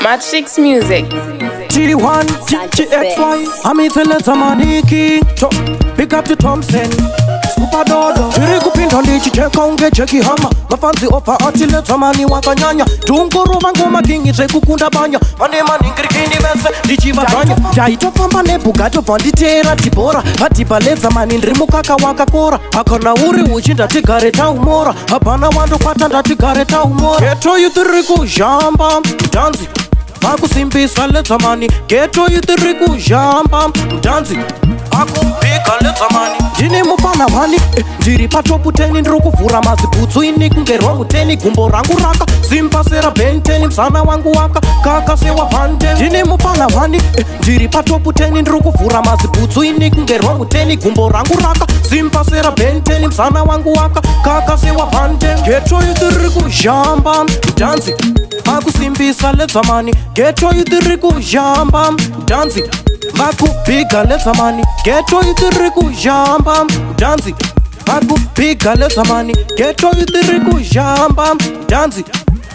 Matrix Music. T1, TXY, amiteleza maniki Pick up the Thompson, Super Dodo Tiri kupinda lichi cheka unge cheki hama Mafanzi opa atileza mani wakanyanya Tunguru vangoma kingi kukunda banya Mane maningiri kini mese lichi vatanya Jaito famba nebugato vanditera tibora Hati baleza mani ndrimukaka wakakora Hakana uri uchinda tigareta umora Hapana wando kwatanda tigareta umora Keto yutiri kujamba Danzi Vakusimbisa letsa mani Geto yitiri kujamba Mdanzi Vakubika letsa mani Ndine mufana wani Ndiri patopu 10 ndiri kuvhura mazibhutsu ini kungerwa muteni gumbo rangu raka Simbasera benteni msana wangu waka Kaka sewa pande Ndine mufana wani Ndiri patopu 10 ndiri kuvhura mazibhutsu ini kungerwa muteni gumbo rangu raka Simbasera benteni msana wangu waka Kaka sewa pande Geto yitiri kujamba Mdanzi Vakusimbisa letsa mani Geto yitiri kujamba Mdanzi Vakubika letsa mani Geto yitiri kujamba Mdanzi Vakubika letsa mani Geto yitiri kujamba Mdanzi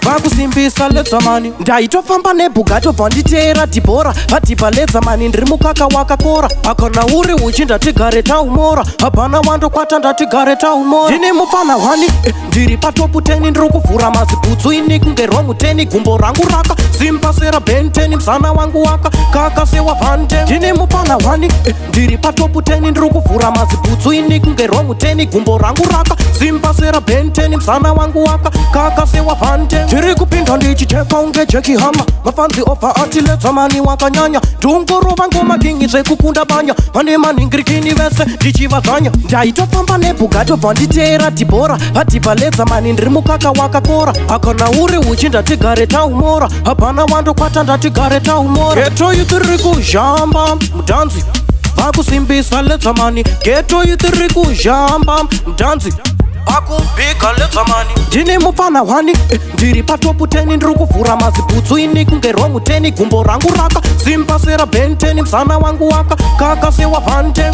Vakusimbisa letsa mani Ndaitofamba nebugato vanditera tibora Hatipa letsa mani ndirimukaka wakakora Hakana uri uchinda tigareta umora Hapana wando kwatanda tigareta umora Ndine mufana wani Ndiri patopu 10 ndiri kuvhura mazibhutsu ini kungerwa muteni gumbo rangu raka Simbasera benteni msana wangu waka Kaka sewa pande Ndine mufana wani Ndiri patopu 10 ndiri kuvhura mazibhutsu ini kungerwa muteni gumbo rangu raka Simbasera benteni msana wangu waka Kaka sewa pande Tiri kupinda lichi cheka unge cheki hama Mafanzi opa atileza mani wakanyanya Tunguru vangoma kingi kukunda banya Mane maningiri kini vese lichi vatanya Ndaitofamba nebugato vanditera tibora Hatipa letsa mani ndirimukaka wakakora Hakana uri uchinda tigareta umora Hapana wando kwatanda tigareta umora Geto yitiri kujamba Mdanzi Vakusimbisa letsa mani Geto yitiri kujamba Mdanzi Vakubika letsa mani Ndine mufana wani Ndiri patopu 10 ndiri kuvhura mazibhutsu ini kungerwa muteni gumbo rangu raka Simbasera benteni msana wangu waka Kaka sewa pande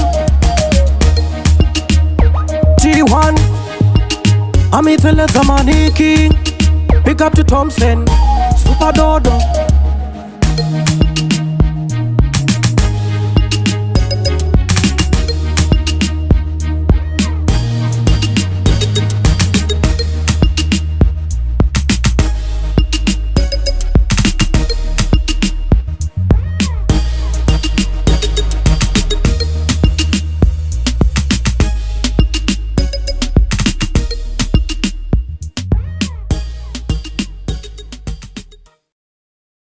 T1 amiteleza maniki Pick up the Thompson Super Dodo